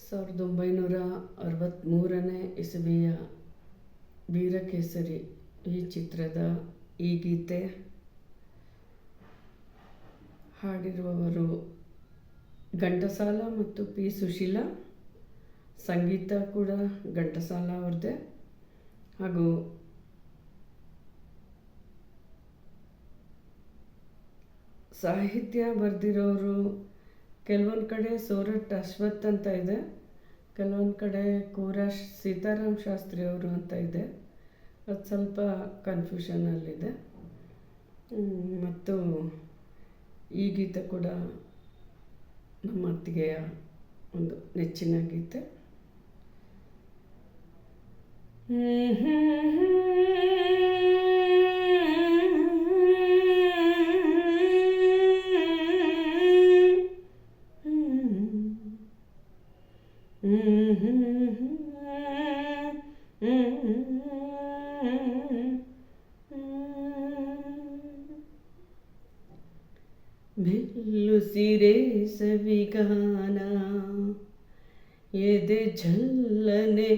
1963ನೇ ಇಸವಿಯ ವೀರಕೇಸರಿ ಈ ಚಿತ್ರದ ಈ ಗೀತೆ ಹಾಡಿರುವವರು ಘಂಟಸಾಲ ಮತ್ತು ಪಿ ಸುಶೀಲಾ. ಸಂಗೀತ ಕೂಡ ಘಂಟಸಾಲ ಅವ್ರದ್ದೇ. ಹಾಗೂ ಸಾಹಿತ್ಯ ಬರೆದಿರೋರು ಕೆಲವೊಂದು ಕಡೆ ಸೋರಠ್ ಅಶ್ವಥ್ ಅಂತ ಇದೆ, ಕೆಲವೊಂದು ಕಡೆ ಕೂರ ಸೀತಾರಾಮ್ ಶಾಸ್ತ್ರಿ ಅವರು ಅಂತ ಇದೆ. ಅದು ಸ್ವಲ್ಪ ಕನ್ಫ್ಯೂಷನಲ್ಲಿದೆ. ಮತ್ತು ಈ ಗೀತೆ ಕೂಡ ನಮ್ಮ ಅತ್ತಿಗೆಯ ಒಂದು ನೆಚ್ಚಿನ ಗೀತೆ. ಮೆಲ್ಲುಸಿರೆ ಸವಿಗಾನ ಎದೆ ಝಲ್ಲನೆ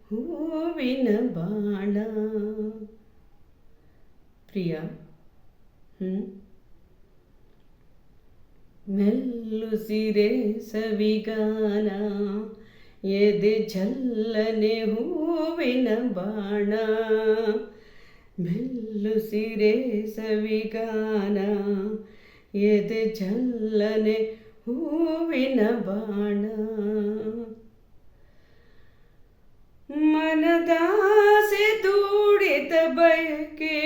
ಹೂವಿನ ಬಾಣ. ಪ್ರಿಯ ಮೆಲ್ಲುಸಿರೆ ಸವಿಗಾನ ಎದೆ ಝಲ್ಲನೆ ಹೂವಿನ ಬಾಣ. ಮೆಲ್ಲುಸಿರೆ ಸವಿಗಾನ ಎದೆ ಝಲ್ಲನೆ ಹೂವಿನ ಬಾಣ. ಮನದಾಸೆ ದೂಡಿದ ಬಯಕೆ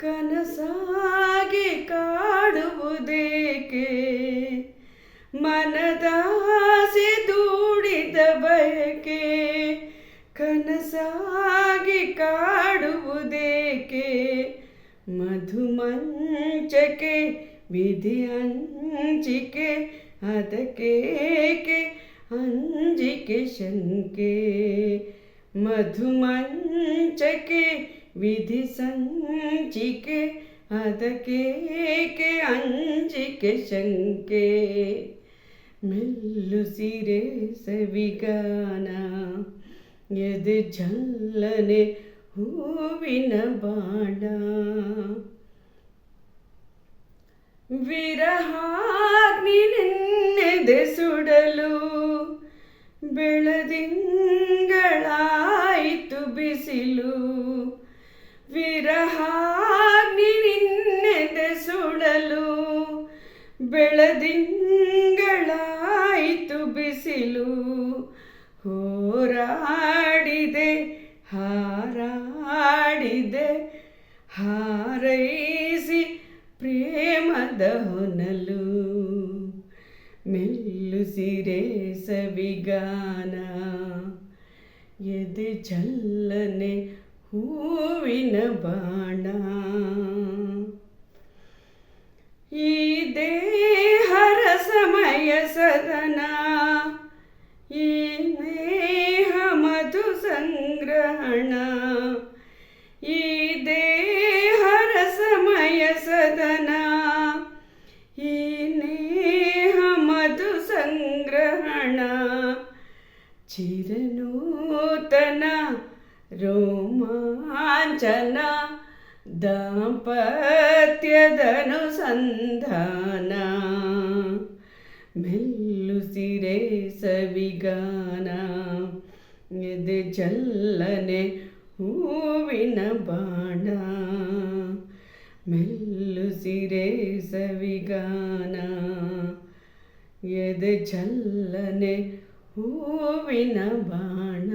ಕನಸಾಗಿ ಕಾಡುವುದೇಕೆ. ಮನದಾಸೆ ದೂಡಿದ ಬಯಕೆ ಕನಸಾಗಿ ಕಾಡುವುದೇಕೆ. ಮಧುಮಂಚಕೆ ವಿಧಿ ಹಂಚಿಕೆ ಅದಕ್ಕೇಕೆ ಅಂಜಿಕೆ ಶಂಕೆ. ಮಧುಮಂಚಕೆ ವಿಧಿ ಸಂಚಿಕೆ ಅದಕ್ಕೇಕೆ ಅಂಜಿಕೆ ಶಂಕೆ. ಮೆಲ್ಲುಸಿರೆ ಸವಿಗಾನ ಎದೆ ಝಲ್ಲನೆ ಹೂವಿನ ಬಾಣ. ವಿರಹಾಗ್ನಿ ನಿನ್ನೆದೆ ಸುಡಲು ಬೆಳದಿಂಗಳಾಯಿತು ಬಿಸಿಲು. ವಿರಹಾಗ್ನಿ ನಿನ್ನೆದೆ ಸುಡಲು ಬೆಳದಿಂಗಳಾಯಿತು ಬಿಸಿಲು. ಹೋರಾಡಿದೆ ಹಾರಾಡಿದೆ ಹಾರೈಸಿ ಪ್ರೇಮದ ಹೊನಲು. ಮೆಲ್ಲುಸಿರೆ ಸವಿಗಾನ ಎದೆ ಝಲ್ಲನೆ ಹೂವಿನ ಬಾಣ. ಈ ದೇಹರ ಸಮಯ ಸದನ ಈ ನೇಹ ಮಧು ಸಂಗ್ರಹಣ. ಈ ದೇಹರ ಸಮಯ ಸದನ ಈ ನೇಹ ಮಧು ಸಂಗ್ರಹಣ. ಚಿರನೂತನ ರೋಮಾಂಚನ ದಾಂಪತ್ಯದನುಸಂಧಾನ. ಮೆಲ್ಲುಸಿರೆ ಸವಿಗಾನ ಎದೆ ಝಲ್ಲನೆ ಹೂವಿನ ಬಾಣ. ಮೆಲ್ಲುಸಿರೆ ಸವಿಗಾನ ಎದೆ ಝಲ್ಲನೆ ಹೂವಿನ ಬಾಣ.